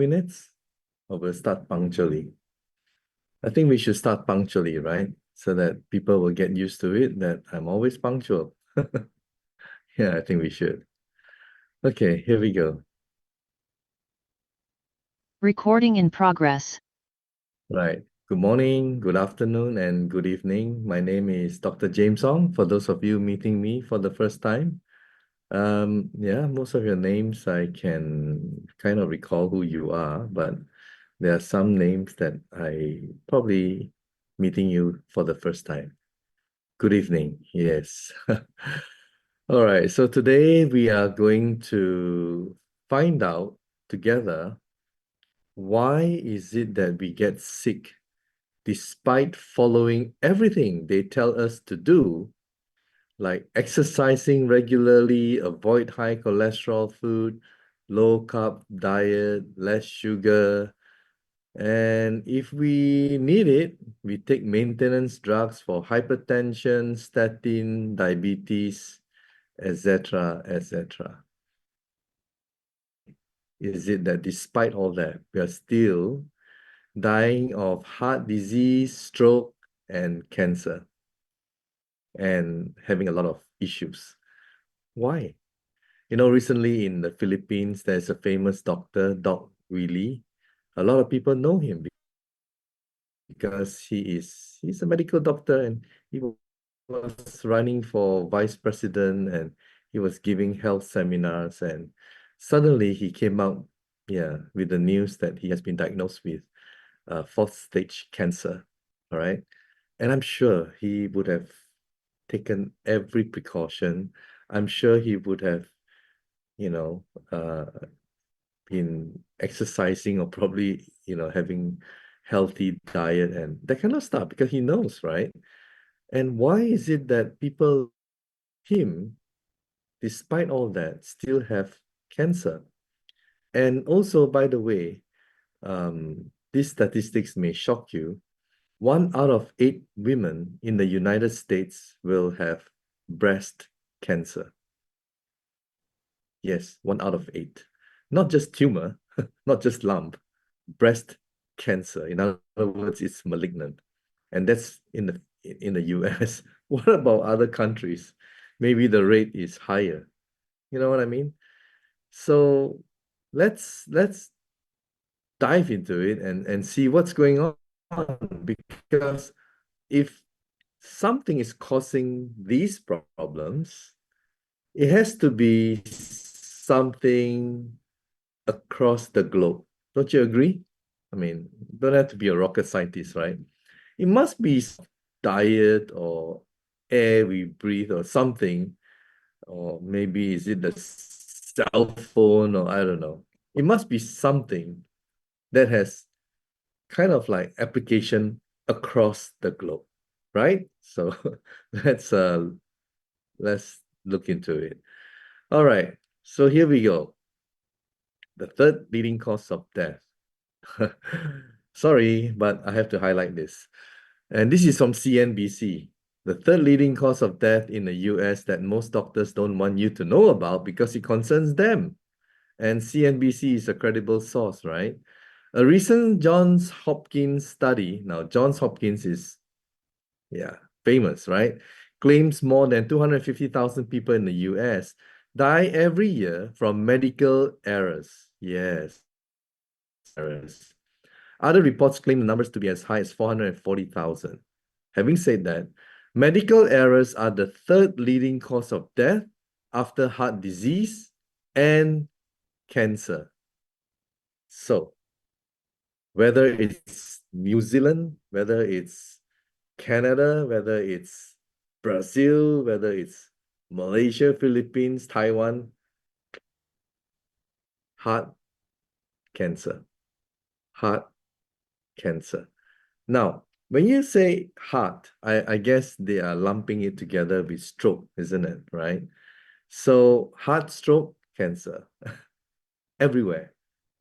minutes, or we'll start punctually? I think we should start punctually, right? So that people will get used to it, that I'm always punctual. Yeah, I think we should. Okay, here we go. Recording in progress. Right. Good morning, good afternoon, and good evening. My name is Dr. James Ong. For those of you meeting me for the first time, yeah, most of your names I can kind of recall who you are, but there are some names that I probably meeting you for the first time. Good evening. Yes. All right. So today we are going to find out together, why is it that we get sick despite following everything they tell us to do, like exercising regularly, avoid high cholesterol food, low carb diet, less sugar. And if we need it, we take maintenance drugs for hypertension, statin, diabetes, etc., etc. Is it that despite all that, we are still dying of heart disease, stroke, and cancer, and having a lot of issues? Why? You know, recently in the Philippines, there's a famous doctor, Doc Willie. A lot of people know him because he's a medical doctor, and he was running for vice president, and he was giving health seminars, and suddenly he came out, yeah, with the news that he has been diagnosed with fourth stage cancer. All right. And I'm sure he would have taken every precaution. I'm sure he would have, you know, been exercising, or probably, having healthy diet and that kind of stuff, because he knows, right? And why is it that people, him, despite all that, still have cancer? And also, by the way, these statistics may shock you. 1 out of 8 women in the United States will have breast cancer. Yes, 1 out of 8. Not just tumor, not just lump, breast cancer. In other words, it's malignant. And that's in the US. What about other countries? Maybe the rate is higher. You know what I mean? So let's dive into it and see what's going on. Because if something is causing these problems, it has to be something across the globe. Don't you agree? I mean, don't have to be a rocket scientist, right? It must be diet or air we breathe or something, or maybe is it the cell phone, or I don't know. It must be something that has kind of like application across the globe, right? So let's let's look into it. All right. So here we go. The third leading cause of death. Sorry, but I have to highlight this. And this is from CNBC. The third leading cause of death in the US that most doctors don't want you to know about because it concerns them. And CNBC is a credible source, right? A recent Johns Hopkins study, now Johns Hopkins is, yeah, famous, right? Claims more than 250,000 people in the US die every year from medical errors. Yes, errors. Other reports claim the numbers to be as high as 440,000. Having said that, medical errors are the third leading cause of death after heart disease and cancer. So, whether it's New Zealand, whether it's Canada, whether it's Brazil, whether it's Malaysia, Philippines, Taiwan, heart cancer, heart cancer. Now, when you say heart, I guess they are lumping it together with stroke, isn't it? Right? So heart, stroke, cancer, everywhere.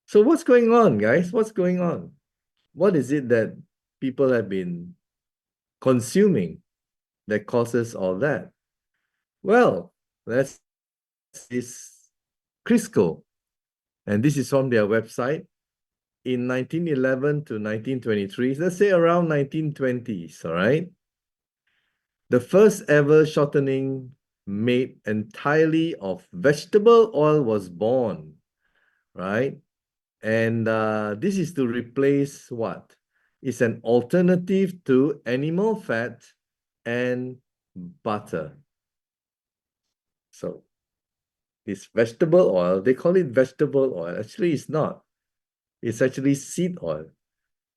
So what's going on, guys? What's going on? What is it that people have been consuming that causes all that? Well, that's this Crisco. And this is from their website. in 1911 to 1923, let's say around 1920s, all right? The first ever shortening made entirely of vegetable oil was born, right? And this is to replace what? It's an alternative to animal fat and butter. So this vegetable oil, they call it vegetable oil. Actually, it's not. It's actually seed oil.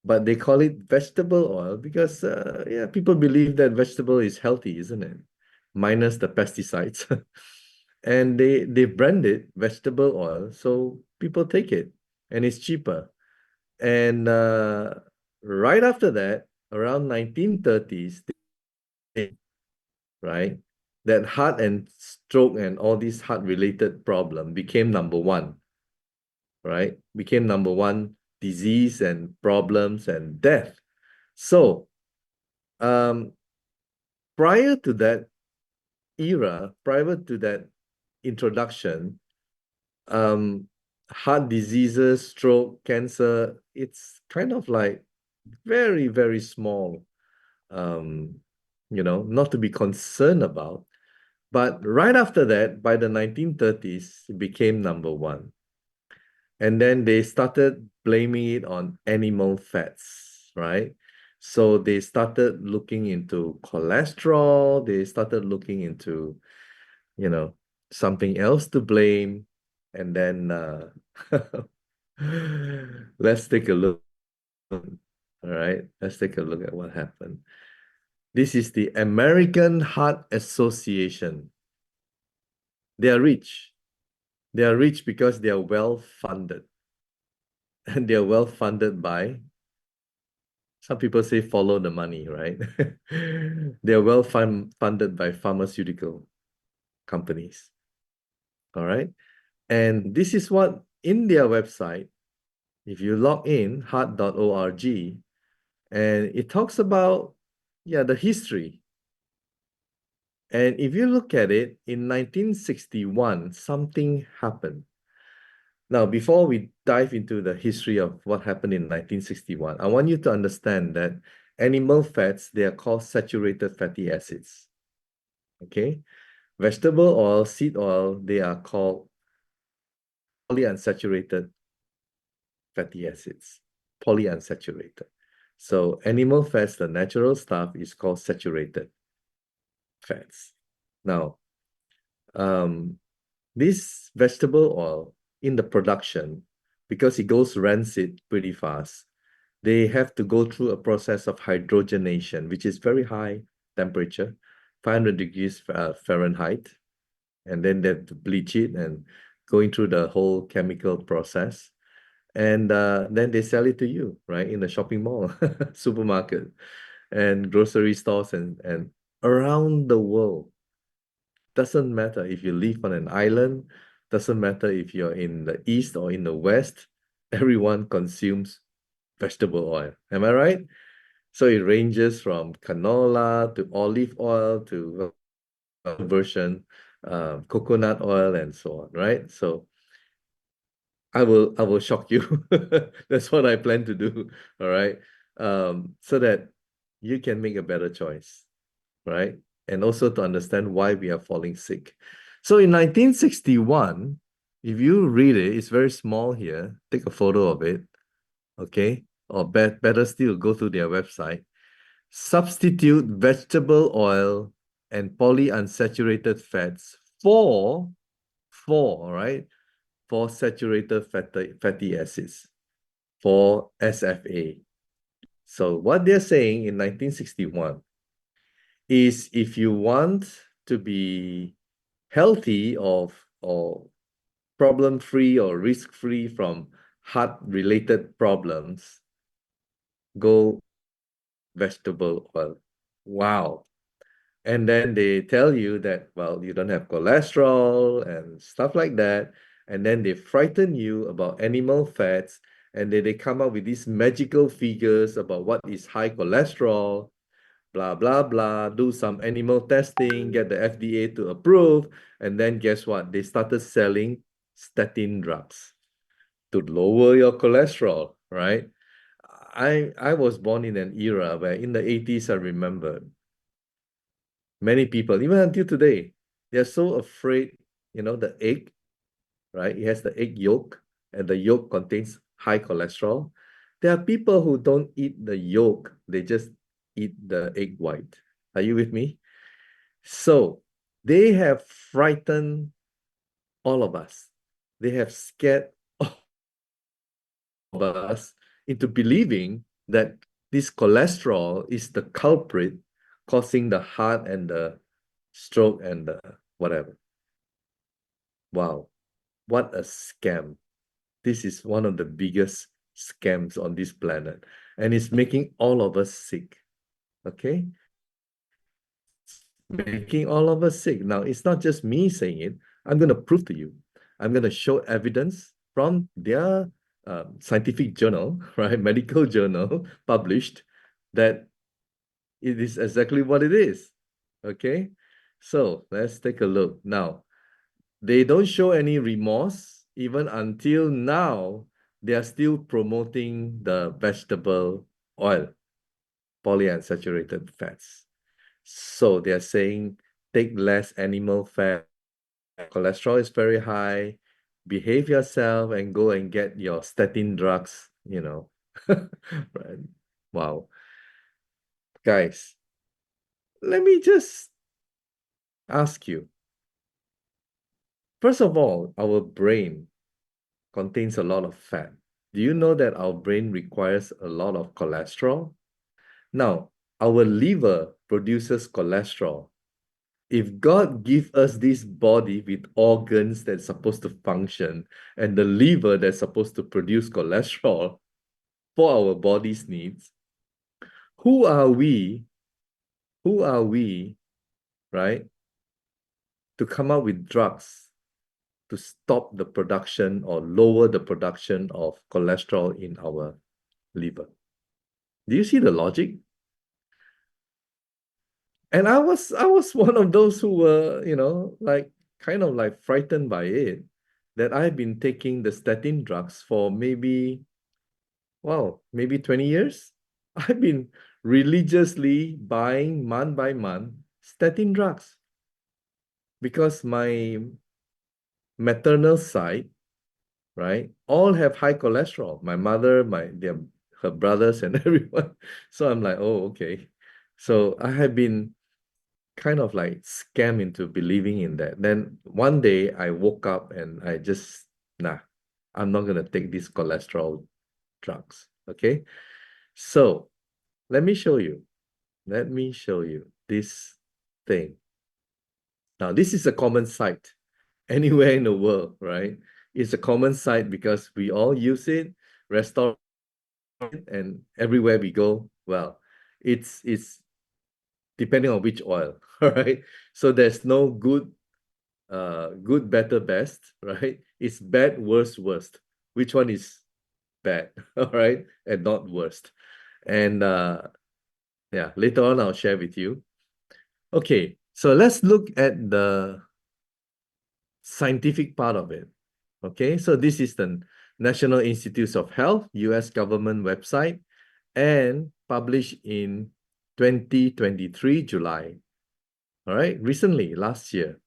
But they call it vegetable oil because, yeah, people believe that vegetable is healthy, isn't it? Minus the pesticides. And they brand it vegetable oil, so people take it, and it's cheaper. And right after that, around 1930s, right, that heart and stroke and all these heart-related problem became number one, right? Became number one disease and problems and death. So, prior to that era, prior to that introduction, heart diseases, stroke, cancer, it's kind of like very, very small, not to be concerned about. But right after that, by the 1930s, it became number one. And then they started blaming it on animal fats, right? So they started looking into cholesterol, they started looking into, something else to blame. And then let's take a look. All right, let's take a look at what happened. This is the American Heart Association. They are rich. They are rich because they are well funded. And they are well funded by, some people say follow the money, right? They are well funded by pharmaceutical companies. All right. And this is what in their website, if you log in, heart.org, and it talks about, the history. And if you look at it, in 1961, something happened. Now, before we dive into the history of what happened in 1961, I want you to understand that animal fats, they are called saturated fatty acids. Okay? Vegetable oil, seed oil, they are called polyunsaturated fatty acids. Polyunsaturated. So animal fats, the natural stuff, is called saturated fats. Now, this vegetable oil in the production, because it goes rancid pretty fast, they have to go through a process of hydrogenation, which is very high temperature, 500 degrees Fahrenheit. And then they have to bleach it and going through the whole chemical process. And then they sell it to you, right, in the shopping mall, supermarket, and grocery stores and around the world. Doesn't matter if you live on an island, doesn't matter if you're in the east or in the west, everyone consumes vegetable oil. Am I right? So it ranges from canola to olive oil to version, coconut oil and so on, right? So I will shock you. That's what I plan to do. All right. So that you can make a better choice, right? And also to understand why we are falling sick. So in 1961, if you read it, it's very small here. Take a photo of it, okay? Or better still, go to their website. Substitute vegetable oil and polyunsaturated fats all right, for saturated fatty acids, for SFA. So what they're saying in 1961 is if you want to be healthy or problem-free or risk-free from heart-related problems, go vegetable oil. Wow. And then they tell you that, well, you don't have cholesterol and stuff like that. And then they frighten you about animal fats. And then they come up with these magical figures about what is high cholesterol, blah, blah, blah, do some animal testing, get the FDA to approve. And then guess what? They started selling statin drugs to lower your cholesterol. right? I was born in an era where in the 80s, I remember many people, even until today, they're so afraid, the egg, right? It has the egg yolk, and the yolk contains high cholesterol. There are people who don't eat the yolk, they just eat the egg white. Are you with me? So they have frightened all of us. They have scared all of us into believing that this cholesterol is the culprit causing the heart and the stroke and the whatever. Wow, what a scam. This is one of the biggest scams on this planet, and it's making all of us sick. Okay? Making all of us sick. Now, it's not just me saying it. I'm going to prove to you. I'm going to show evidence from their scientific journal, right? Medical journal published that it is exactly what it is. Okay? So let's take a look. Now, they don't show any remorse. Even until now, they are still promoting the vegetable oil, polyunsaturated fats. So they're saying take less animal fat, cholesterol is very high, behave yourself and go and get your statin drugs, Right. Wow. Guys, let me just ask you. First of all, our brain contains a lot of fat. Do you know that our brain requires a lot of cholesterol? Now, our liver produces cholesterol. If God give us this body with organs that's supposed to function and the liver that's supposed to produce cholesterol for our body's needs, who are we, right, to come up with drugs to stop the production or lower the production of cholesterol in our liver? Do you see the logic? And I was one of those who were, kind of like frightened by it, that I've been taking the statin drugs for maybe 20 years. I've been religiously buying month by month statin drugs because my maternal side, right, all have high cholesterol. My mother, her brothers, and everyone. So I'm like, oh, okay. So I have been kind of like scammed into believing in that. Then one day I woke up and I just, I'm not going to take these cholesterol drugs. Okay. So let me show you. Let me show you this thing. Now, this is a common sight anywhere in the world, right? It's a common sight because we all use it, restaurant, and everywhere we go. Well, it's depending on which oil, all right? So there's no good, better, best, right? It's bad, worst, worst. Which one is bad, all right, and not worst? And yeah, later on I'll share with you. Okay, so let's look at the scientific part of it. Okay, so this is the National Institutes of Health, US government website, and published in 2023, July. All right, recently, last year.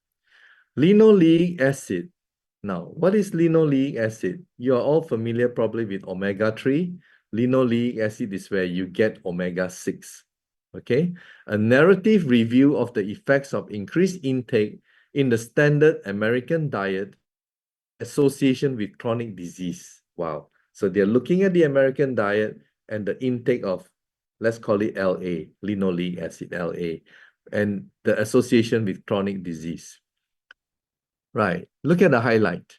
Linoleic acid. Now, what is linoleic acid? You are all familiar probably with omega-3. Linoleic acid is where you get omega-6. Okay, a narrative review of the effects of increased intake in the standard American diet association with chronic disease. Wow. So they're looking at the American diet and the intake of, let's call it LA, linoleic acid, LA, and the association with chronic disease. Right. Look at the highlight.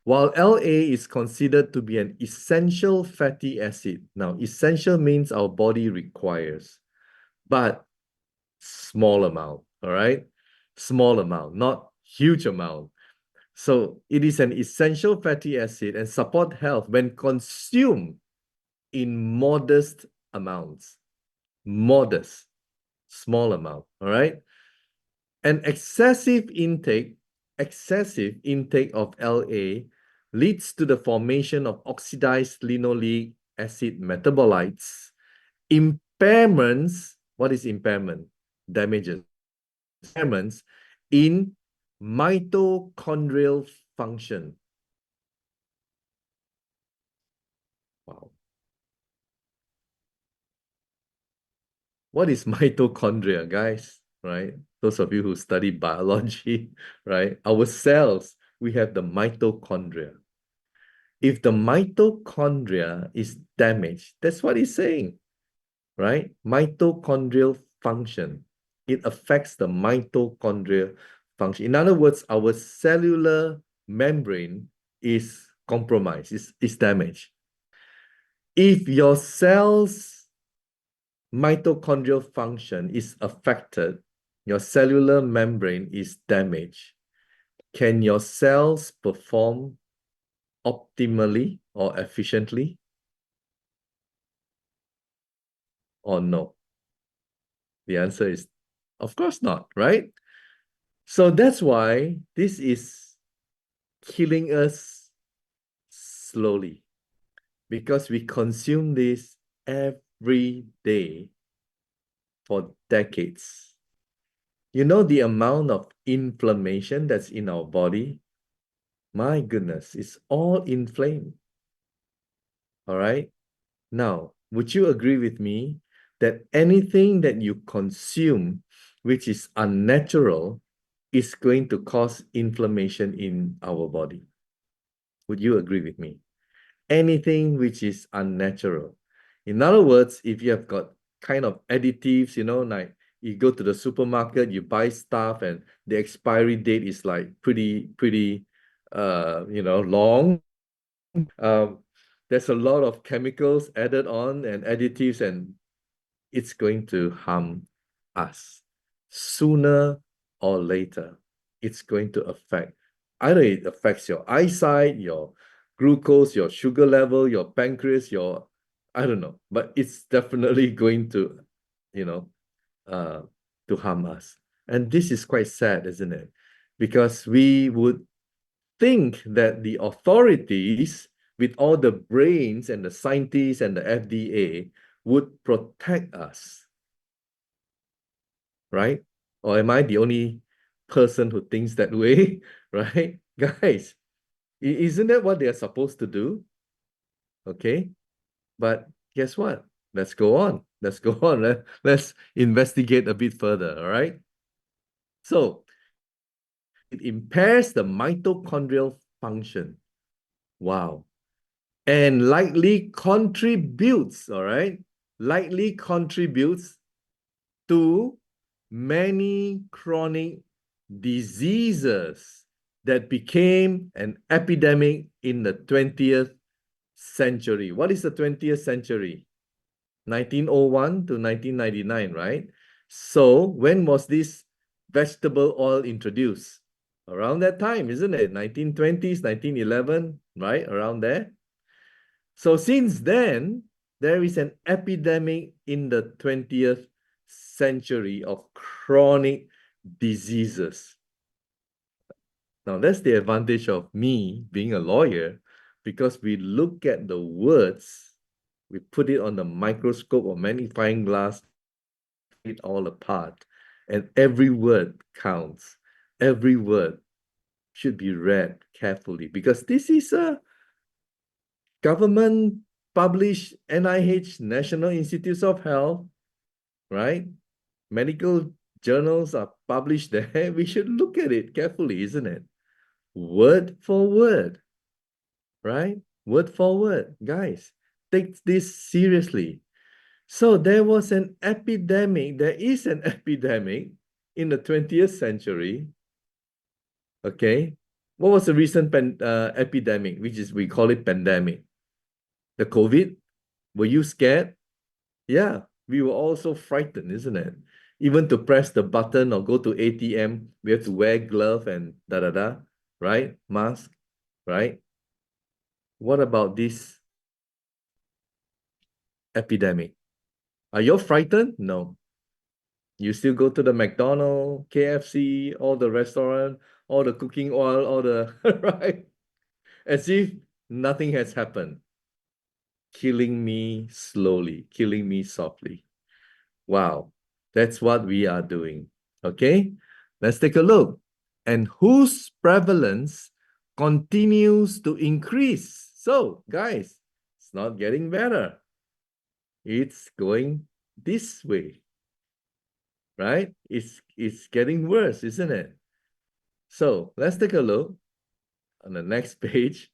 While LA is considered to be an essential fatty acid, now essential means our body requires, but small amount, all right? Small amount, not huge amount. So it is an essential fatty acid and support health when consumed in modest amounts. Modest, small amount, all right? An excessive intake of LA leads to the formation of oxidized linoleic acid metabolites, impairments. What is impairment? Damages. Impairments in mitochondrial function. Wow. What is mitochondria, guys? Right? Those of you who study biology, right? Our cells, we have the mitochondria. If the mitochondria is damaged, that's what he's saying, right? Mitochondrial function. It affects the mitochondrial function. In other words, our cellular membrane is compromised, is damaged. If your cells' mitochondrial function is affected, your cellular membrane is damaged, can your cells perform optimally or efficiently? Or no? The answer is, of course not, right? So that's why this is killing us slowly, because we consume this every day for decades. You know the amount of inflammation that's in our body? My goodness, it's all inflamed. All right? Now, would you agree with me that anything that you consume which is unnatural is going to cause inflammation in our body? Would you agree with me? Anything which is unnatural. In other words, if you have got kind of additives, you know, like you go to the supermarket, you buy stuff and the expiry date is like pretty long. There's a lot of chemicals added on and additives, and it's going to harm us. Sooner or later, it's going to affect. Either it affects your eyesight, your glucose, your sugar level, your pancreas, I don't know, but it's definitely going to, to harm us. And this is quite sad, isn't it? Because we would think that the authorities, with all the brains and the scientists and the FDA, would protect us, right? Or am I the only person who thinks that way, right? Guys, isn't that what they're supposed to do? Okay, but guess what? Let's go on. Let's go on. Let's investigate a bit further, all right? So, it impairs the mitochondrial function. Wow. And likely contributes, all right? Likely contributes to many chronic diseases that became an epidemic in the 20th century. What is the 20th century? 1901 to 1999, right? So when was this vegetable oil introduced? Around that time, isn't it? 1920s, 1911, right? Around there. So since then, there is an epidemic in the 20th century of chronic diseases. Now, that's the advantage of me being a lawyer, because we look at the words, we put it on the microscope or magnifying glass, it all apart, and every word counts. Every word should be read carefully, because this is a government published NIH, National Institutes of Health, right? Medical journals are published there. We should look at it carefully, isn't it? Word for word, right? Word for word. Guys, take this seriously. So there was an epidemic, there is an epidemic in the 20th century. Okay. What was the recent epidemic, which is, we call it pandemic? The COVID? Were you scared? Yeah, we were all so frightened, isn't it? Even to press the button or go to ATM, we have to wear glove and right? Mask, right? What about this epidemic? Are you frightened? No. You still go to the McDonald's, KFC, all the restaurant, all the cooking oil, all the, right? As if nothing has happened. killing me slowly, killing me softly. Wow, that's what we are doing. Okay, let's take a look. And whose prevalence continues to increase. So, guys, it's not getting better. It's going this way, right? It's getting worse, isn't it? So let's take a look on the next page.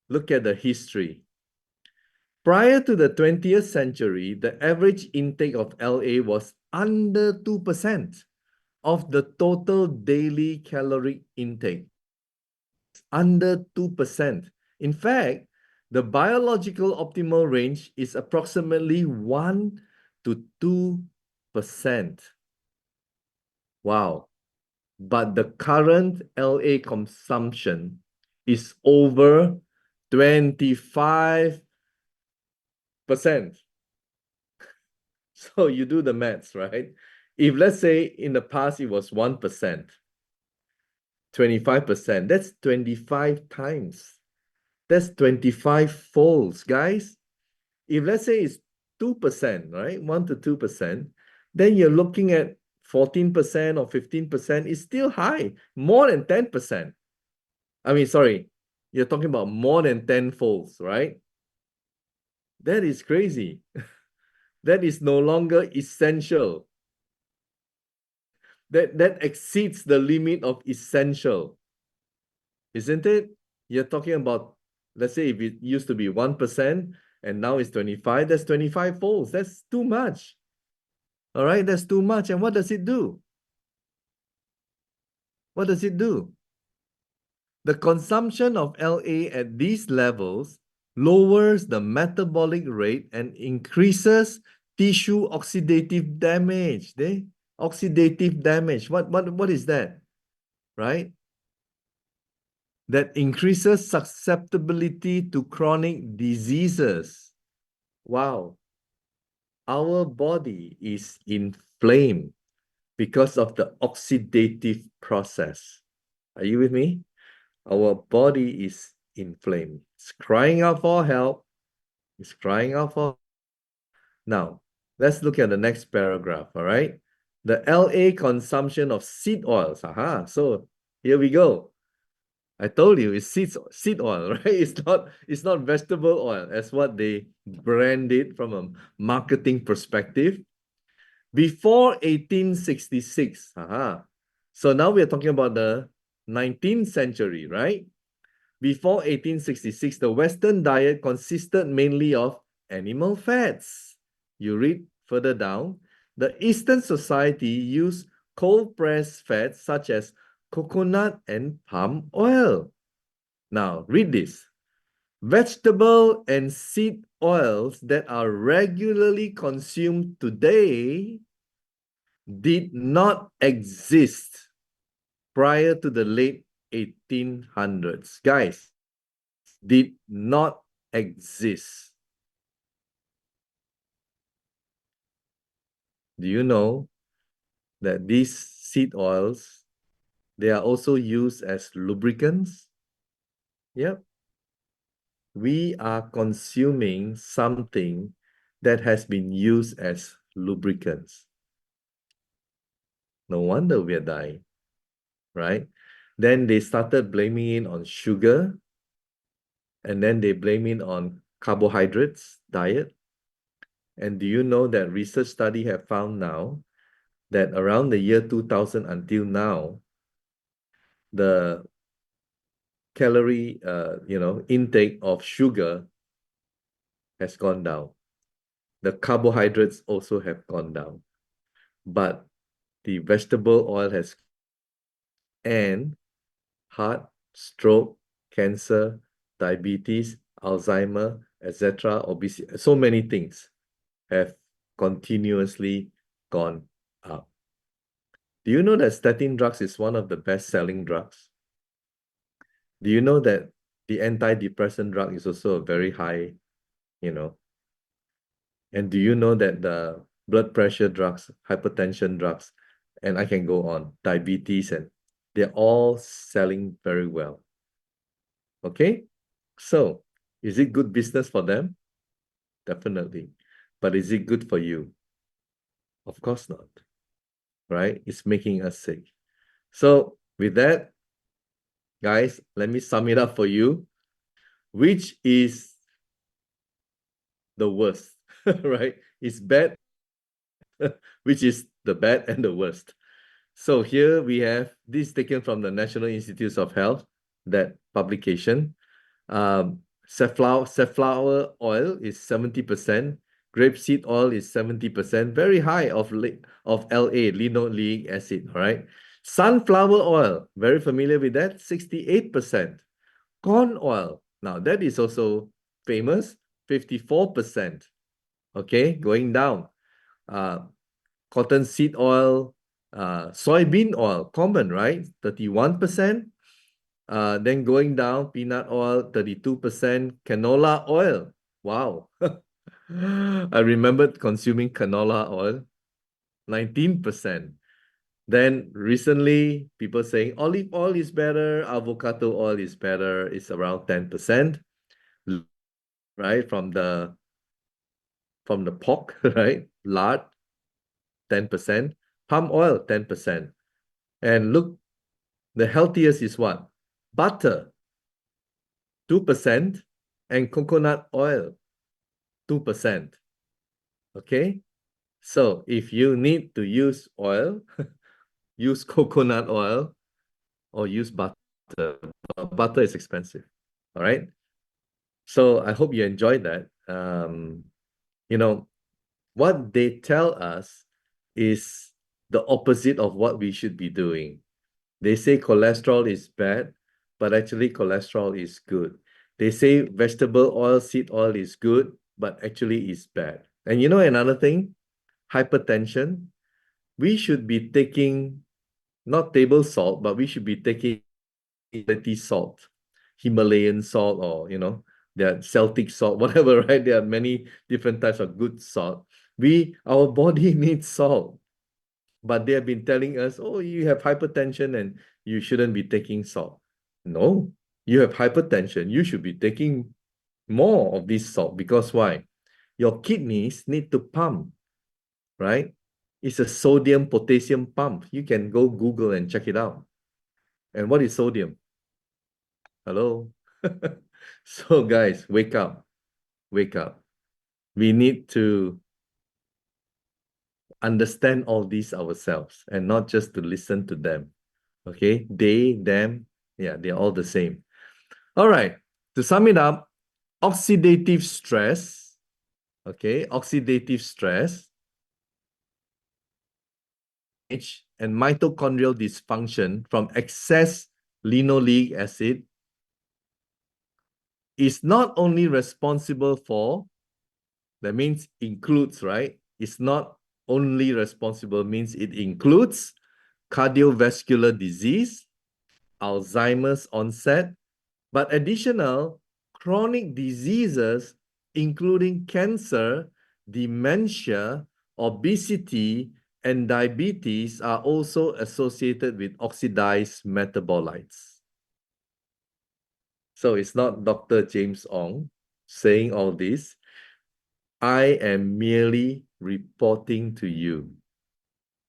Look at the history. Prior to the 20th century, the average intake of LA was under 2% of the total daily caloric intake. Under 2%. In fact, the biological optimal range is approximately 1 to 2%. Wow. But the current LA consumption is over 25%. So you do the maths, right? If let's say in the past it was 1%, 25%, that's 25 times. That's 25 folds, guys. If let's say it's 2%, right? 1 to 2%, then you're looking at 14% or 15%. It's still high, more than 10%. I mean, sorry, you're talking about more than 10 folds, right? That is crazy. That is no longer essential. That exceeds the limit of essential, isn't it? You're talking about, let's say if it used to be 1% and now it's 25, that's 25 folds. That's too much. All right, that's too much. And what does it do? What does it do? The consumption of LA at these levels lowers the metabolic rate and increases tissue oxidative damage. Oxidative damage. What is that? Right? That increases susceptibility to chronic diseases. Wow. Our body is inflamed because of the oxidative process. Are you with me? Our body is inflamed. It's crying out for help. It's crying out for... Now, let's look at the next paragraph, all right? The LA consumption of seed oils. Aha, so here we go. I told you it's seed oil, right? It's not vegetable oil, as what they brand it from a marketing perspective. Before 1866, so now we are talking about the 19th century, right? Before 1866, the Western diet consisted mainly of animal fats. You read further down, the Eastern society used cold-pressed fats such as coconut and palm oil. Now, read this. Vegetable and seed oils that are regularly consumed today did not exist prior to the late 1800s. Guys, did not exist. Do you know that these seed oils, they are also used as lubricants? Yep. We are consuming something that has been used as lubricants. No wonder we are dying, right? Then they started blaming it on sugar, and then they blame it on carbohydrates diet. And do you know that research study have found now that around the year 2000 until now, the calorie intake of sugar has gone down. The carbohydrates also have gone down, but the vegetable oil has, and heart, stroke, cancer, diabetes, Alzheimer, etc., obesity, so many things have continuously gone up. Do you know that statin drugs is one of the best-selling drugs? Do you know that the antidepressant drug is also a very high, and do you know that the blood pressure drugs, hypertension drugs, and I can go on, diabetes, and they're all selling very well. Okay? So, is it good business for them? definitely. But is it good for you? Of course not, right? It's making us sick. So with that, guys, let me sum it up for you. Which is the worst, right? It's bad, which is the bad and the worst. So here we have this taken from the National Institutes of Health, that publication. Safflower oil is 70%, grapeseed oil is 70%, very high of LA, linoleic acid, all right? Sunflower oil, very familiar with that, 68%. Corn oil, now that is also famous, 54%. Okay, going down. Cottonseed oil, soybean oil, common, right? 31%. Then going down, peanut oil, 32%. Canola oil, wow. I remembered consuming canola oil, 19%. Then recently, people saying olive oil is better, avocado oil is better, it's around 10%, right? From the pork, right? Lard, 10%. Palm oil, 10%. And look, the healthiest is what? Butter, 2%, and coconut oil, 2%. Okay? So if you need to use oil, use coconut oil or use butter. Butter is expensive. All right? So I hope you enjoyed that. You know, what they tell us is the opposite of what we should be doing. They say cholesterol is bad, but actually cholesterol is good. They say vegetable oil, seed oil is good, but actually is bad. And you know another thing? Hypertension. We should be taking not table salt, but we should be taking quality salt, Himalayan salt, or the Celtic salt, whatever, right? There are many different types of good salt. Our body needs salt. But they have been telling us, oh, you have hypertension and you shouldn't be taking salt. No, you have hypertension. You should be taking more of this salt because why? Your kidneys need to pump, right? It's a sodium potassium pump. You can go Google and check it out. And what is sodium? Hello? So guys, wake up. Wake up. We need to understand all these ourselves and not just to listen to them. Okay, they, them, yeah, they're all the same. All right, to sum it up, oxidative stress, okay, oxidative stress and mitochondrial dysfunction from excess linoleic acid is not only responsible for, that means includes, right? It's not only responsible, means it includes cardiovascular disease, Alzheimer's onset, but additional chronic diseases, including cancer, dementia, obesity, and diabetes are also associated with oxidized metabolites. So it's not Dr. James Ong saying all this. I am merely reporting to you.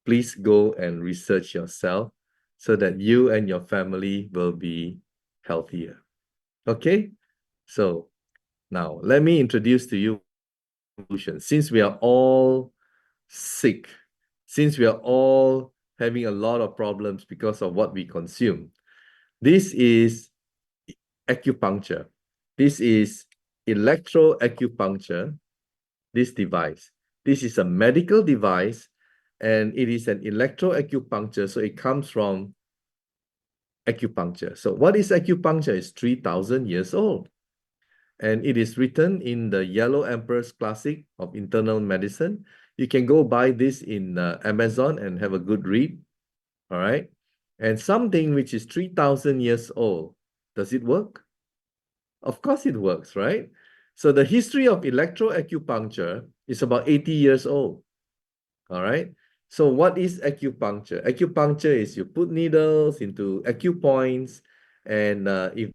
Please go and research yourself so that you and your family will be healthier. Okay? So now let me introduce to you solution. Since we are all sick, since we are all having a lot of problems because of what we consume, this is acupuncture. This is electroacupuncture, this device. This is a medical device and it is an electroacupuncture. So it comes from acupuncture. So what is acupuncture? It's 3,000 years old. And it is written in the Yellow Emperor's Classic of Internal Medicine. You can go buy this in Amazon and have a good read. All right. And something which is 3,000 years old, does it work? Of course it works, right? So the history of electroacupuncture is about 80 years old. All right. So what is acupuncture? Acupuncture is you put needles into acupoints, and if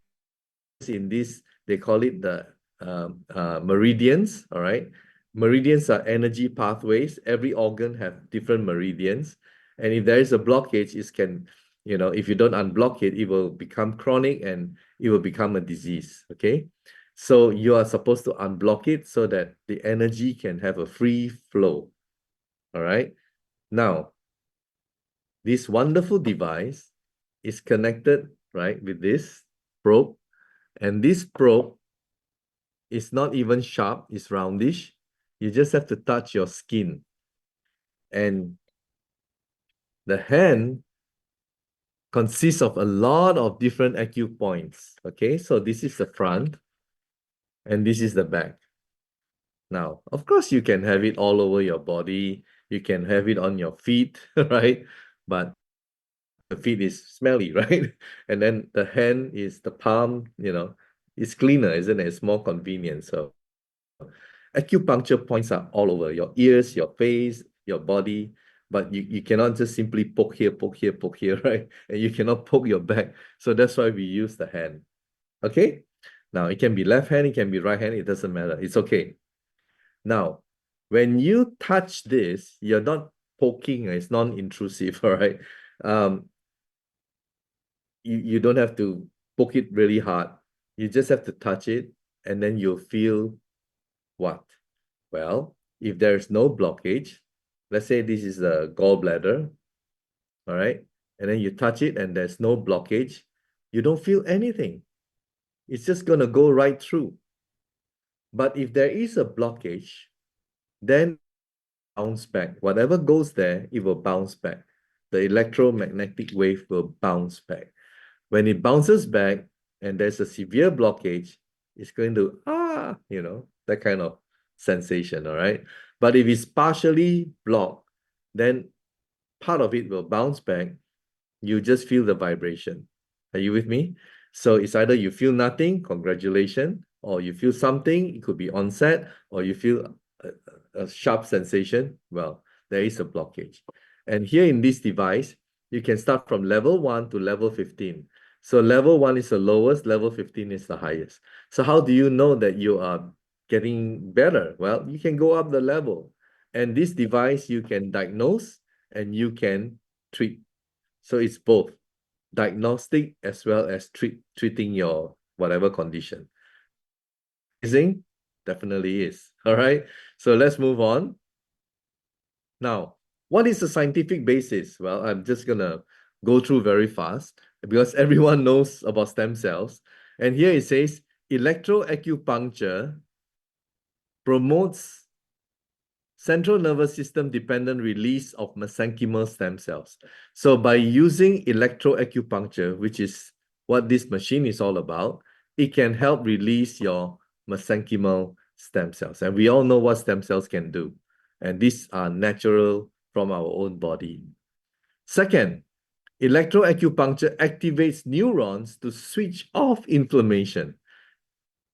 in this, they call it the meridians, all right? Meridians are energy pathways. Every organ have different meridians. And if there is a blockage, it can, if you don't unblock it, it will become chronic and it will become a disease, okay? So you are supposed to unblock it so that the energy can have a free flow, all right? Now, this wonderful device is connected, right, with this probe. And this probe is not even sharp, it's roundish. You just have to touch your skin. And the hand consists of a lot of different acupoints. Okay, so this is the front and this is the back. Now, of course, you can have it all over your body. You can have it on your feet, right? But the feet is smelly, right? And then the hand is the palm, it's cleaner, isn't it? It's more convenient. So acupuncture points are all over your ears, your face, your body, but you cannot just simply poke here, poke here, poke here, right? And you cannot poke your back. So that's why we use the hand. Okay? Now, it can be left hand, it can be right hand, it doesn't matter. It's okay. Now, when you touch this, you're not poking, it's non-intrusive, all right? You don't have to poke it really hard. You just have to touch it, and then you'll feel what? Well, if there's no blockage, let's say this is the gallbladder, all right? And then you touch it and there's no blockage, you don't feel anything. It's just going to go right through. But if there is a blockage, then bounce back. Whatever goes there, it will bounce back. The electromagnetic wave will bounce back. When it bounces back and there's a severe blockage, it's going to, that kind of sensation, all right? But if it's partially blocked, then part of it will bounce back. You just feel the vibration. Are you with me? So it's either you feel nothing, congratulations, or you feel something, it could be onset, or you feel a sharp sensation. Well, there is a blockage. And here in this device, you can start from level 1 to level 15. So level 1 is the lowest, level 15 is the highest. So how do you know that you are getting better? Well, you can go up the level. And this device, you can diagnose and you can treat. So it's both diagnostic as well as treating your whatever condition. Amazing? Definitely is. All right. So let's move on. Now, what is the scientific basis? Well, I'm just going to go through very fast because everyone knows about stem cells. And here it says electroacupuncture promotes central nervous system dependent release of mesenchymal stem cells. So by using electroacupuncture, which is what this machine is all about, it can help release your mesenchymal stem cells. And we all know what stem cells can do. And these are natural from our own body. Second, electroacupuncture activates neurons to switch off inflammation.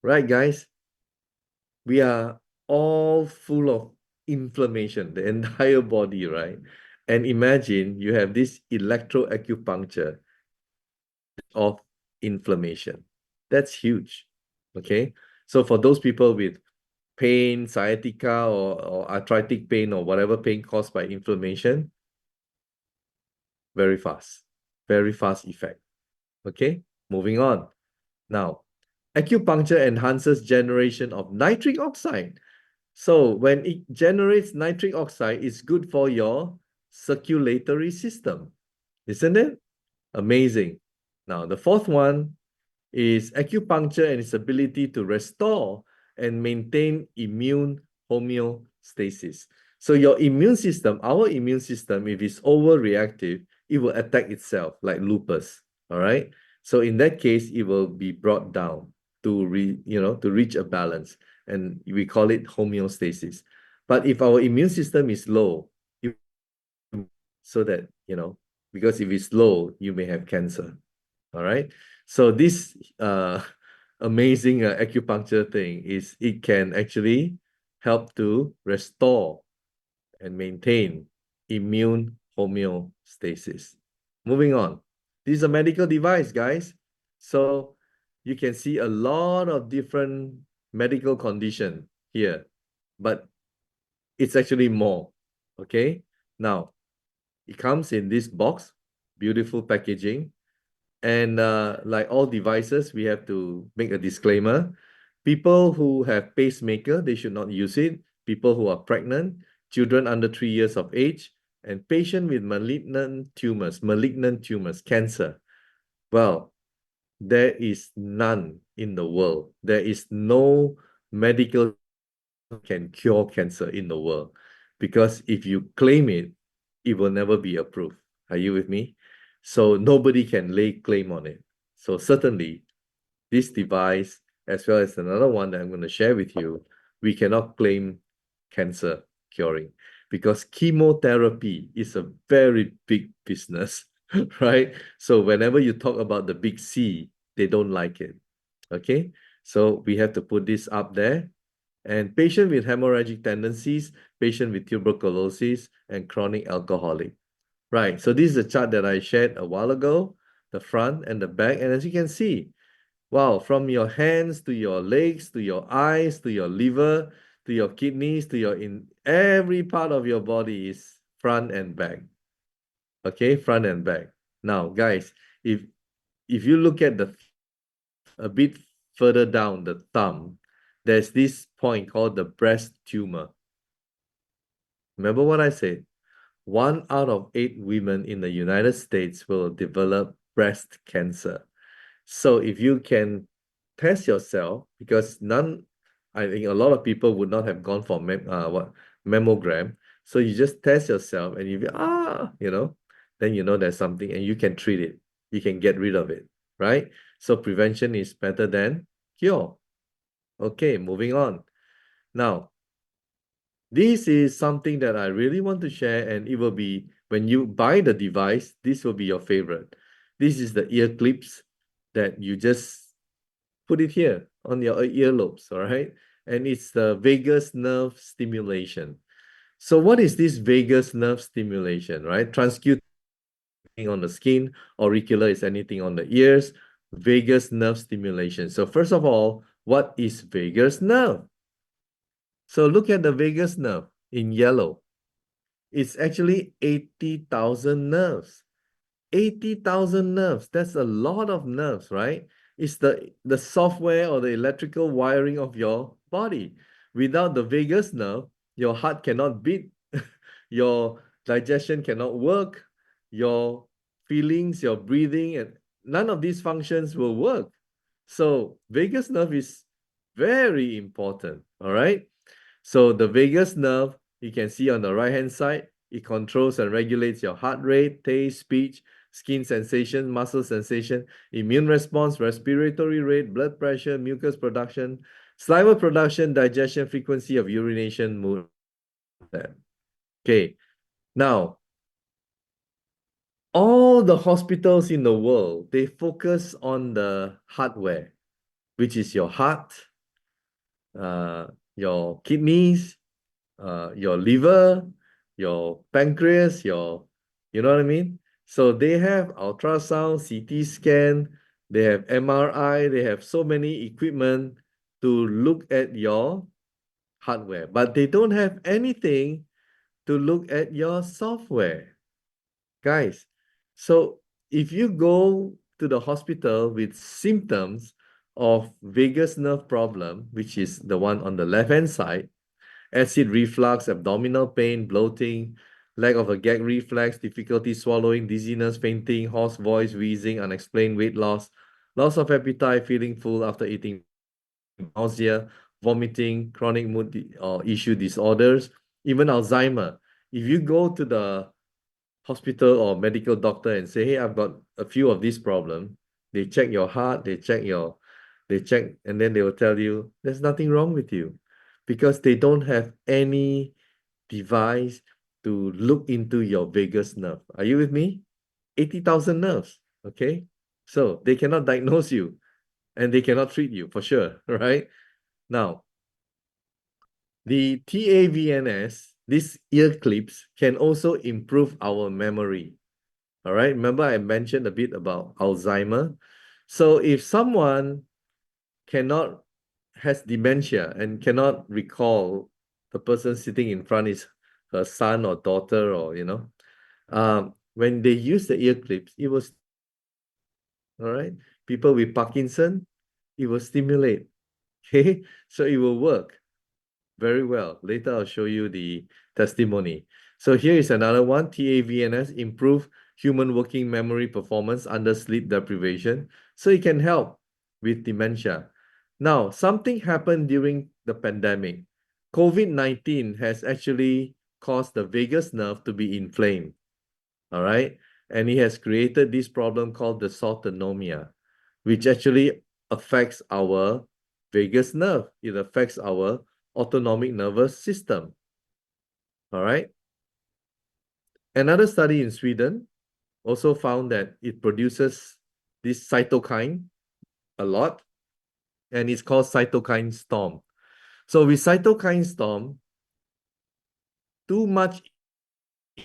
Right, guys? We are all full of inflammation, the entire body, right? And imagine you have this electroacupuncture of inflammation. That's huge, okay? So for those people with pain, sciatica, or arthritic pain, or whatever pain caused by inflammation, very fast effect, okay? Moving on. Now, acupuncture enhances generation of nitric oxide. So when it generates nitric oxide, it's good for your circulatory system, isn't it? Amazing. Now, the fourth one is acupuncture and its ability to restore and maintain immune homeostasis. So your immune system, our immune system, if it's overreactive, it will attack itself like lupus, all right? So in that case, it will be brought down to reach a balance, and we call it homeostasis. But if our immune system is low, so that, because if it's low, you may have cancer, all right? So this amazing acupuncture thing is it can actually help to restore and maintain immune homeostasis. Moving on. This is a medical device, guys. So you can see a lot of different medical condition here, but it's actually more. Okay, now it comes in this box, beautiful packaging. And like all devices, we have to make a disclaimer. People who have pacemaker, they should not use it. People who are pregnant, children under 3 years of age, and patient with malignant tumors, cancer. Well, there is none in the world. There is no medical can cure cancer in the world, because if you claim it, it will never be approved. Are you with me? So nobody can lay claim on it. So certainly this device, as well as another one that I'm going to share with you, we cannot claim cancer curing, because chemotherapy is a very big business, right? So whenever you talk about the big C, they don't like it. Okay, so we have to put this up there. And patient with hemorrhagic tendencies, patient with tuberculosis, and chronic alcoholic. Right, so this is a chart that I shared a while ago, the front and the back. And as you can see, wow, from your hands to your legs, to your eyes, to your liver, to your kidneys, to your every part of your body is front and back. Okay, front and back. Now, guys, if you look at a bit further down the thumb, there's this point called the breast tumor. Remember what I said? 1 out of 8 women in the United States will develop breast cancer. So if you can test yourself, because I think a lot of people would not have gone for mammogram. So you just test yourself, and if then you know there's something, and you can treat it. You can get rid of it, right? So prevention is better than cure. Okay, moving on. Now, this is something that I really want to share, and it will be, when you buy the device, this will be your favorite. This is the ear clips that you just put it here on your earlobes, all right? And it's the vagus nerve stimulation. So what is this vagus nerve stimulation, right? Transcutaneous on the skin, auricular is anything on the ears, vagus nerve stimulation. So first of all, what is vagus nerve? So look at the vagus nerve in yellow. It's actually 80,000 nerves. 80,000 nerves. That's a lot of nerves, right? It's the software or the electrical wiring of your body. Without the vagus nerve, your heart cannot beat, your digestion cannot work, your feelings, your breathing, and none of these functions will work. So vagus nerve is very important, all right? So the vagus nerve, you can see on the right-hand side, it controls and regulates your heart rate, taste, speech, skin sensation, muscle sensation, immune response, respiratory rate, blood pressure, mucus production, saliva production, digestion, frequency of urination, mood. Okay, now, all the hospitals in the world, they focus on the hardware, which is your heart, your kidneys, your liver, your pancreas, you know what I mean? So they have ultrasound, CT scan, they have MRI, they have so many equipment to look at your hardware, but they don't have anything to look at your software. Guys, so if you go to the hospital with symptoms of vagus nerve problem, which is the one on the left-hand side, acid reflux, abdominal pain, bloating, lack of a gag reflex, difficulty swallowing, dizziness, fainting, hoarse voice, wheezing, unexplained weight loss, loss of appetite, feeling full after eating, nausea, vomiting, chronic mood or issue disorders, even Alzheimer. If you go to the hospital or medical doctor and say, hey, I've got a few of these problems, they check your heart, they check, and then they will tell you there's nothing wrong with you, because they don't have any device to look into your vagus nerve. Are you with me? 80,000 nerves, okay? So they cannot diagnose you, and they cannot treat you for sure, right? Now, the TAVNS, these ear clips, can also improve our memory. All right, remember I mentioned a bit about Alzheimer. So if someone cannot has dementia and cannot recall the person sitting in front is her son or daughter, or when they use the ear clips, it was all right. People with Parkinson, it will stimulate. Okay, so it will work very well. Later, I'll show you the testimony. So here is another one, TAVNS, improve human working memory performance under sleep deprivation. So it can help with dementia. Now, something happened during the pandemic. COVID-19 has actually caused the vagus nerve to be inflamed. All right. And it has created this problem called dysautonomia, which actually affects our vagus nerve. It affects our autonomic nervous system. All right. Another study in Sweden also found that it produces this cytokine a lot, and it's called cytokine storm. So with cytokine storm, too much,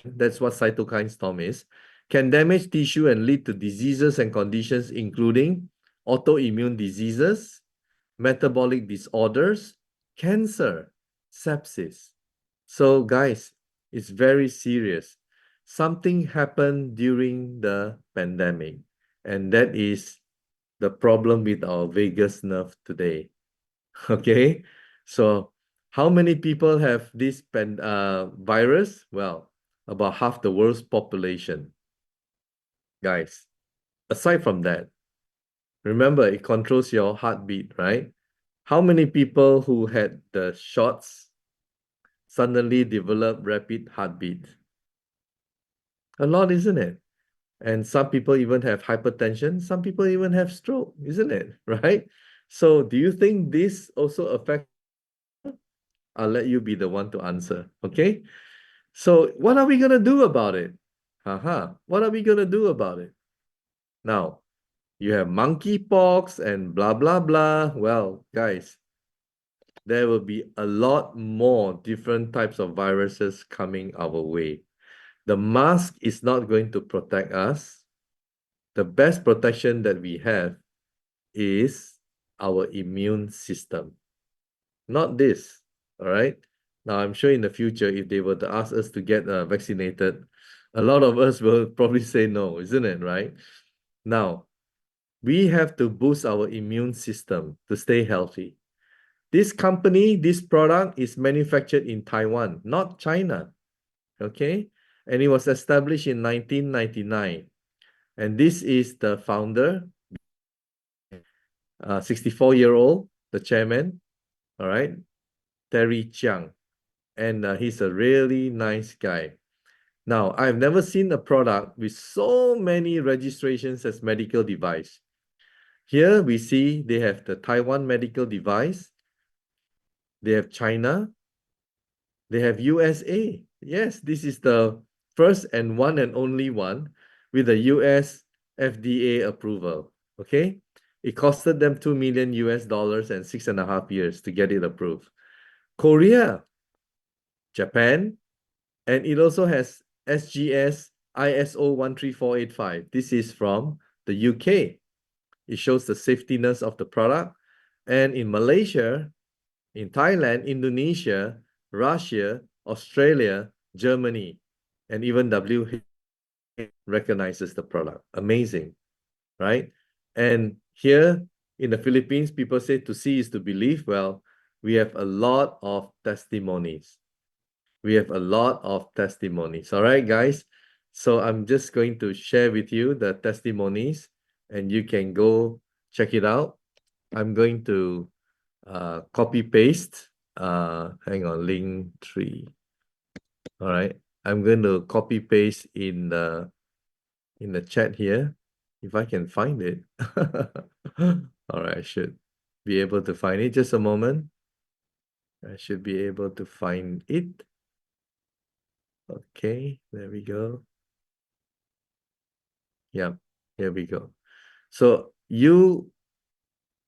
that's what cytokine storm is, can damage tissue and lead to diseases and conditions including autoimmune diseases, metabolic disorders, cancer, sepsis. So guys, it's very serious. Something happened during the pandemic, and that is the problem with our vagus nerve today. Okay, so how many people have this virus? Well, about half the world's population. Guys, aside from that, remember it controls your heartbeat, right? How many people who had the shots suddenly develop rapid heartbeat? A lot, isn't it? And some people even have hypertension. Some people even have stroke, isn't it? Right? So do you think this also affects? I'll let you be the one to answer. Okay. So what are we going to do about it? What are we going to do about it? Now, you have monkeypox and blah, blah, blah. Well, guys, there will be a lot more different types of viruses coming our way. The mask is not going to protect us. The best protection that we have is our immune system, not this. All right. Now, I'm sure in the future, if they were to ask us to get vaccinated, a lot of us will probably say no, isn't it? Right. Now, we have to boost our immune system to stay healthy. This company, this product is manufactured in Taiwan, not China. Okay. And it was established in 1999. And this is the founder, 64-year-old, the chairman, all right, Terry Chiang. And he's a really nice guy. Now, I've never seen a product with so many registrations as medical device. Here we see they have the Taiwan medical device. They have China. They have USA. Yes, this is the first and one and only one with the US FDA approval. Okay. It costed them $2 million US and 6.5 years to get it approved. Korea, Japan, and it also has SGS ISO 13485. This is from the UK. It shows the safetiness of the product. And in Malaysia, in Thailand, Indonesia, Russia, Australia, Germany, and even WHO recognizes the product. Amazing, right? And here in the Philippines, people say to see is to believe. Well, we have a lot of testimonies. We have a lot of testimonies. All right, guys. So I'm just going to share with you the testimonies and you can go check it out. I'm going to copy paste. Hang on, link 3. All right. I'm going to copy paste in the chat here if I can find it. All right, I should be able to find it. Just a moment. I should be able to find it. Okay, there we go. Yeah, here we go. So you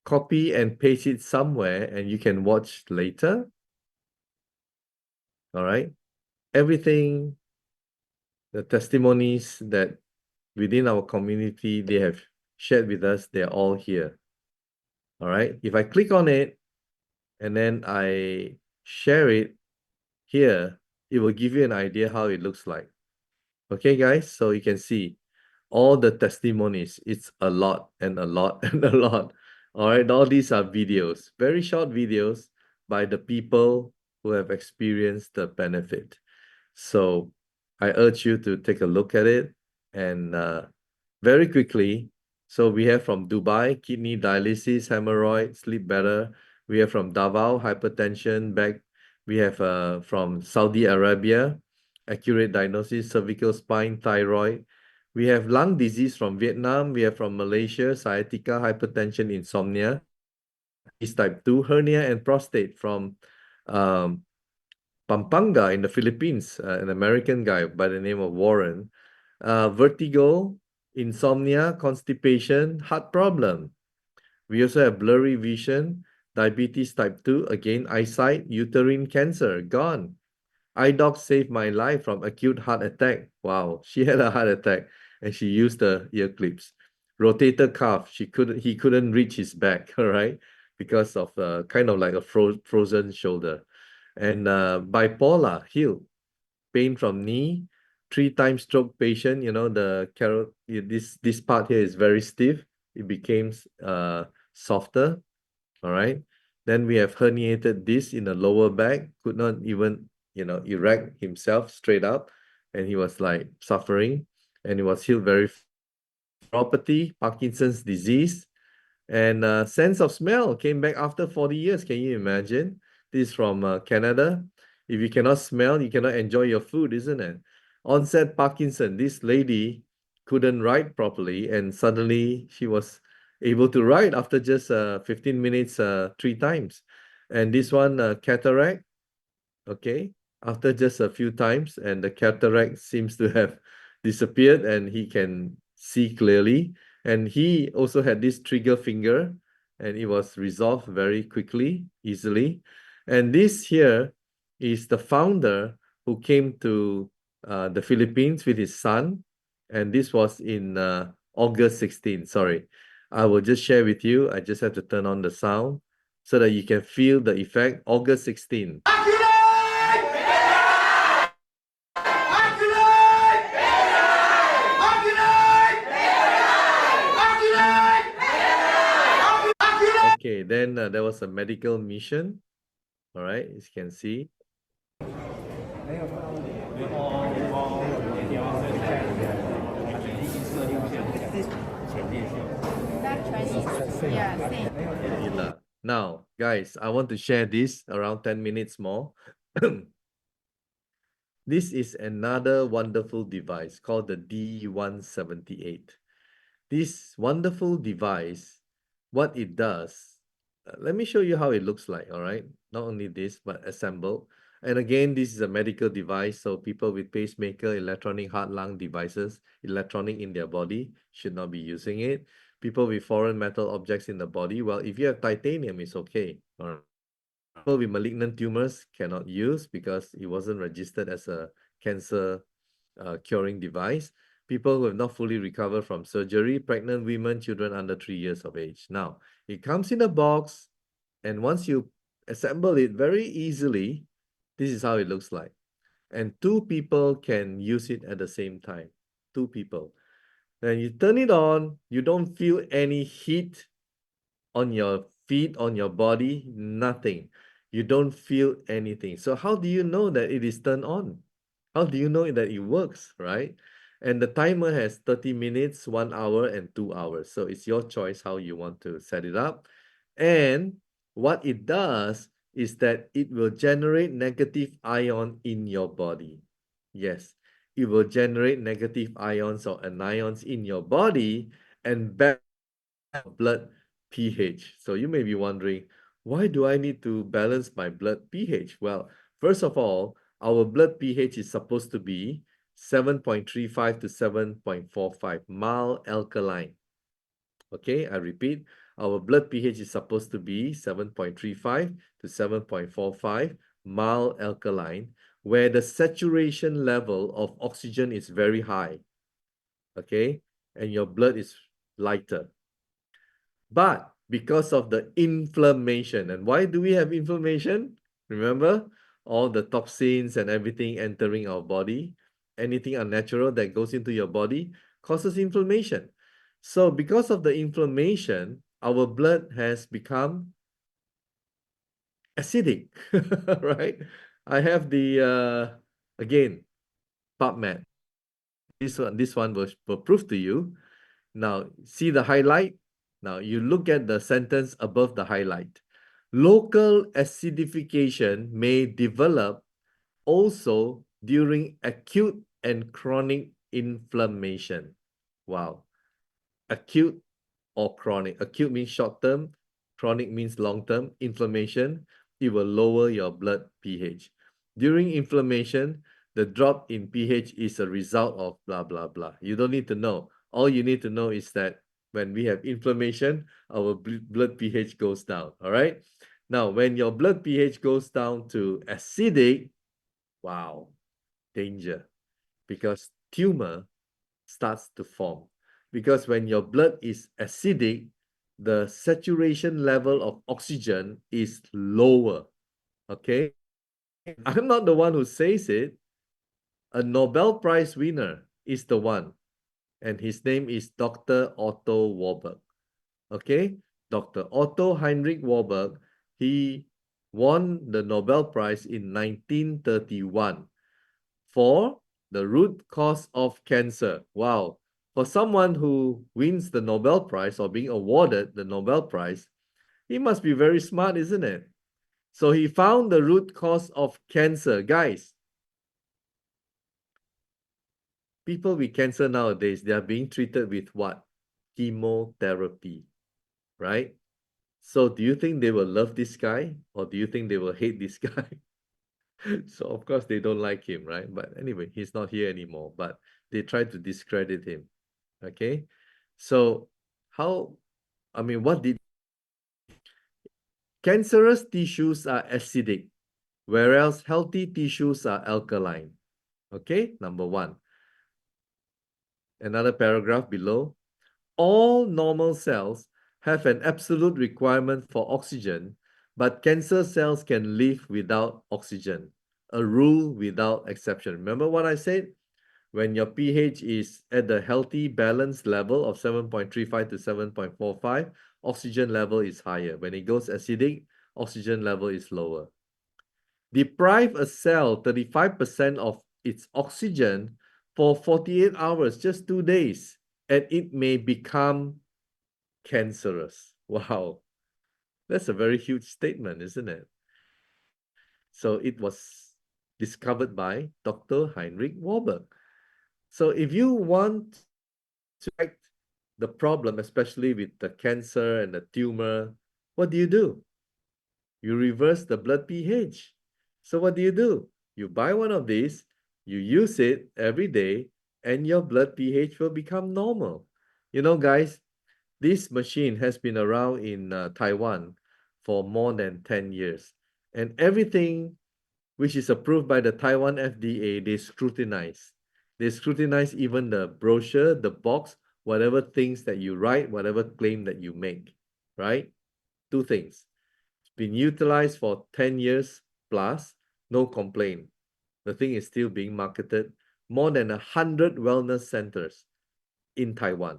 copy and paste it somewhere and you can watch later. All right. Everything, the testimonies that within our community they have shared with us, they're all here. All right. If I click on it, and then I share it here, it will give you an idea how it looks like. Okay, guys, so you can see all the testimonies. It's a lot and a lot and a lot. All right, all these are videos, very short videos by the people who have experienced the benefit. So I urge you to take a look at it. And very quickly, so we have from Dubai, kidney dialysis, hemorrhoid, sleep better. We have from Davao, hypertension, back. We have from Saudi Arabia, accurate diagnosis, cervical spine, thyroid. We have lung disease from Vietnam. We have from Malaysia, sciatica, hypertension, insomnia. Is type 2, hernia and prostate from Pampanga in the Philippines, an American guy by the name of Warren. Vertigo, insomnia, constipation, heart problem. We also have blurry vision, diabetes type 2, again, eyesight, uterine cancer, gone. Eye doc saved my life from acute heart attack. Wow, she had a heart attack and she used the ear clips. Rotator cuff, he couldn't reach his back, all right, because of kind of like a frozen shoulder. And bipolar, healed. Pain from knee, 3 times stroke patient, this part here is very stiff. It became softer, all right. Then we have herniated disc in the lower back, could not even, erect himself straight up, and he was like suffering, and he was healed very. Neuropathy, Parkinson's disease, and sense of smell came back after 40 years. Can you imagine? This is from Canada. If you cannot smell, you cannot enjoy your food, isn't it? Onset Parkinson. This lady couldn't write properly, and suddenly she was able to write after just 15 minutes 3 times. And this one, cataract, okay, after just a few times, and the cataract seems to have disappeared, and he can see clearly. And he also had this trigger finger, and it was resolved very quickly, easily. And this here is the founder who came to the Philippines with his son, and this was in August 16. Sorry, I will just share with you. I just have to turn on the sound so that you can feel the effect. August 16. Okay, then there was a medical mission. All right, as you can see. Now, guys, I want to share this around 10 minutes more. This is another wonderful device called the D178. This wonderful device, what it does, let me show you how it looks like, all right? Not only this, but assembled. And again, this is a medical device, so people with pacemaker, electronic heart lung devices, electronic in their body should not be using it. People with foreign metal objects in the body, well, if you have titanium, it's okay. All right. People with malignant tumors cannot use because it wasn't registered as a cancer curing device. People who have not fully recovered from surgery, pregnant women, children under 3 years of age. Now, it comes in a box, and once you assemble it very easily, this is how it looks like. And 2 people can use it at the same time. 2 people. Then you turn it on, you don't feel any heat on your feet, on your body, nothing. You don't feel anything. So how do you know that it is turned on? How do you know that it works, right? And the timer has 30 minutes, 1 hour, and 2 hours. So it's your choice how you want to set it up. And what it does is that it will generate negative ion in your body. Yes, it will generate negative ions or anions in your body and back blood pH. So you may be wondering, why do I need to balance my blood pH? Well, first of all, our blood pH is supposed to be 7.35 to 7.45, mild alkaline. Okay, I repeat, our blood pH is supposed to be 7.35 to 7.45, mild alkaline, where the saturation level of oxygen is very high. Okay, and your blood is lighter. But because of the inflammation. And why do we have inflammation? Remember, all the toxins and everything entering our body, anything unnatural that goes into your body causes inflammation. So because of the inflammation, our blood has become acidic, right? I have the, again, PubMed. This one will prove to you. Now, see the highlight? Now, you look at the sentence above the highlight. Local acidification may develop also during acute and chronic inflammation. Wow. Acute or chronic. Acute means short term, chronic means long term. Inflammation, it will lower your blood pH. During inflammation, the drop in pH is a result of blah, blah, blah. You don't need to know. All you need to know is that when we have inflammation, our blood pH goes down, all right? Now, when your blood pH goes down to acidic, wow, danger, because tumor starts to form. Because when your blood is acidic, the saturation level of oxygen is lower, okay? I'm not the one who says it. A Nobel Prize winner is the one, and his name is Dr. Otto Warburg, okay? Dr. Otto Heinrich Warburg, he won the Nobel Prize in 1931 for the root cause of cancer. Wow. For someone who wins the Nobel Prize or being awarded the Nobel Prize, he must be very smart, isn't it? So he found the root cause of cancer. Guys, people with cancer nowadays, they are being treated with what? Chemotherapy, right? So do you think they will love this guy or do you think they will hate this guy? So of course they don't like him, right? But anyway, he's not here anymore, but they try to discredit him. Okay. So what did cancerous tissues are acidic, whereas healthy tissues are alkaline. Okay, number one. Another paragraph below. All normal cells have an absolute requirement for oxygen, but cancer cells can live without oxygen. A rule without exception. Remember what I said? When your pH is at the healthy balanced level of 7.35 to 7.45, oxygen level is higher. When it goes acidic, oxygen level is lower. Deprive a cell 35% of its oxygen for 48 hours, just 2 days, and it may become cancerous. Wow. That's a very huge statement, isn't it? So it was discovered by Dr. Heinrich Warburg. So if you want to correct the problem, especially with the cancer and the tumor, what do? You reverse the blood pH. So what do? You buy one of these, you use it every day, and your blood pH will become normal. You know, guys, this machine has been around in Taiwan for more than 10 years. And everything which is approved by the Taiwan FDA, they scrutinize. They scrutinize even the brochure, the box, whatever things that you write, whatever claim that you make, right? Two things. It's been utilized for 10 years plus, no complaint. The thing is still being marketed. More than 100 wellness centers in Taiwan.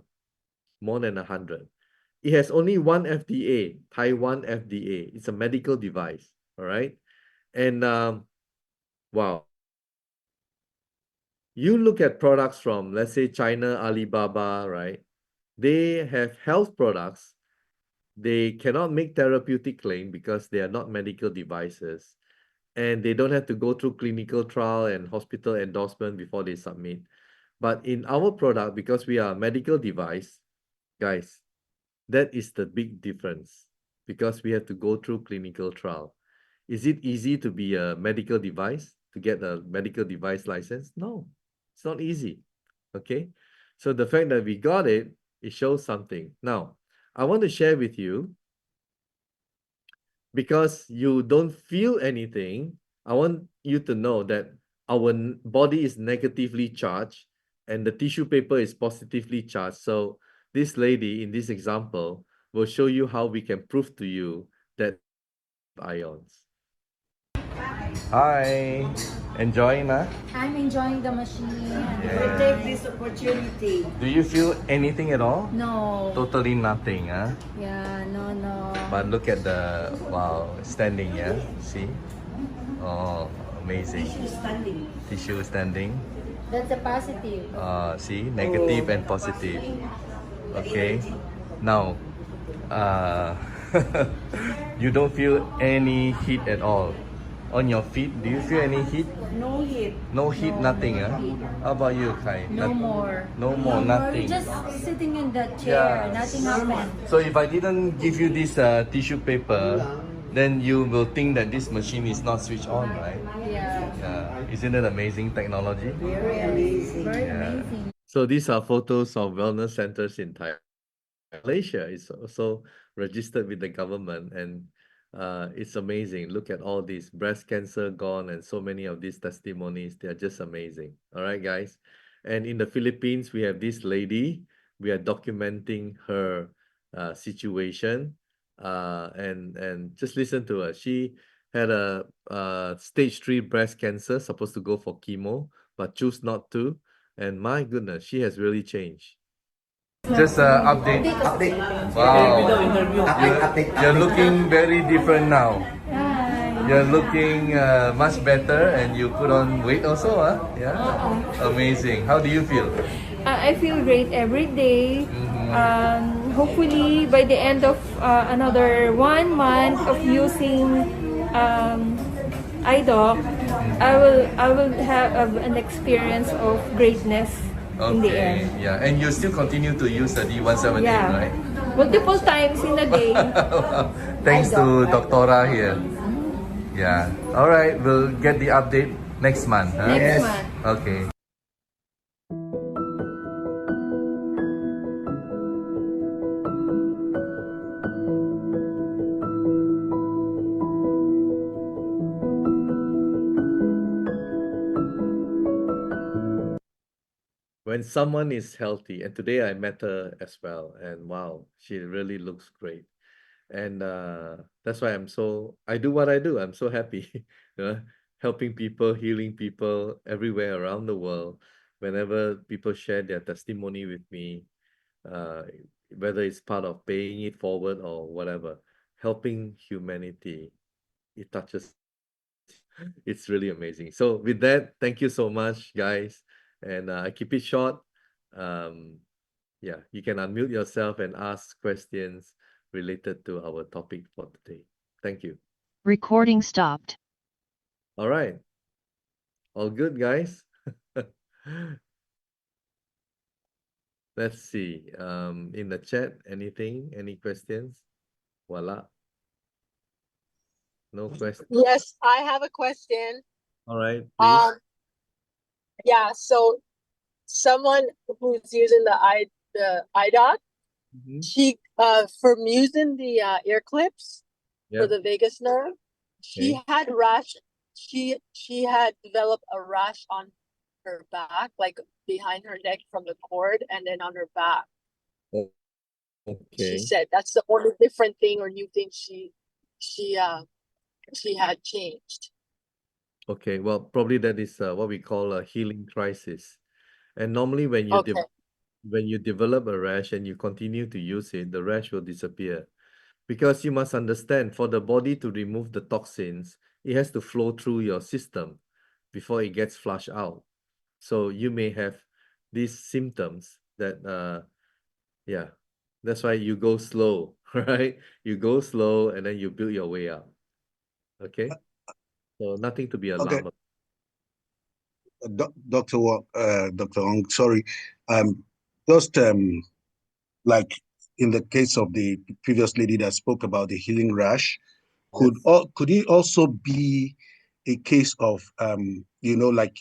More than 100. It has only one FDA, Taiwan FDA. It's a medical device, all right? And wow. You look at products from, let's say, China, Alibaba, right? They have health products. They cannot make therapeutic claim because they are not medical devices. And they don't have to go through clinical trial and hospital endorsement before they submit. But in our product, because we are a medical device, guys, that is the big difference because we have to go through clinical trial. Is it easy to be a medical device, to get a medical device license? No, it's not easy. Okay. So the fact that we got it, it shows something. Now, I want to share with you because you don't feel anything. I want you to know that our body is negatively charged and the tissue paper is positively charged. So this lady in this example, will show you how we can prove to you that ions. Hi, enjoying, huh? I'm enjoying the machine. Yeah. Take this opportunity. Do you feel anything at all? No. Totally nothing, huh? Yeah, no. But look at the, wow, standing, yeah? See? Oh, amazing. Standing. Tissue standing. That's a positive. See, negative and positive. Okay. Now, you don't feel any heat at all on your feet. Do you feel any heat? No heat. No heat, nothing. Huh? How about you, Kai? No more. No more, nothing. We're just sitting in the chair. Yeah. Nothing happened. So if I didn't give you this tissue paper, then you will think that this machine is not switched on, right? Yeah. Yeah. Isn't it amazing technology? Very amazing. Very Yeah. amazing. So these are photos of wellness centers in Thailand. Malaysia is also registered with the government, and it's amazing. Look at all these breast cancer gone, and so many of these testimonies. They are just amazing. All right, guys. And in the Philippines, we have this lady. We are documenting her situation, and just listen to her. She had a stage 3 breast cancer, supposed to go for chemo, but choose not to. And my goodness, she has really changed. Just update. Wow. You're looking very different now. You're looking much better, and you put on weight also, huh? Yeah. Amazing. How do you feel? I feel great every day. Hopefully, by the end of another 1 month of using iDoc, I will have an experience of greatness in the Okay. end. Yeah. And you still continue to use the D178, Yeah, right? multiple times in a day. Thanks to Doctora here. Yeah. All right. We'll get the update next month. Huh? Next month. Okay. When someone is healthy, and today I met her as well, and wow, she really looks great. And that's why I do what I do. I'm so happy, you know, helping people, healing people everywhere around the world. Whenever people share their testimony with me, uh, whether it's part of paying it forward or whatever, helping humanity, it touches. It's really amazing. So with that, thank you so much, guys. And I keep it short. Yeah, you can unmute yourself and ask questions related to our topic for today. Thank you. Recording stopped. All right. All good, guys? Let's see. In the chat, anything? Any questions? Voila. No question. Yes, I have a question. All right, please. Yeah, so someone who's using the iDoc, Mhm. she from using the ear clips Yeah. for the vagus nerve, she Okay. had rash. She had developed a rash on her back, like behind her neck from the cord, and then on her back. Oh, She okay. said that's the only different thing or new thing she had changed. Okay. Well, probably that is what we call a healing crisis. And normally when you Okay. when you develop a rash and you continue to use it, the rash will disappear. Because you must understand, for the body to remove the toxins, it has to flow through your system before it gets flushed out. So you may have these symptoms that, yeah, that's why you go slow, right? You go slow and then you build your way up. Okay? So nothing to be Okay, alarmed about. Dr. Dr. Ong, sorry, just like in the case of the previous lady that spoke about the healing rash, could Yes. could it also be a case of like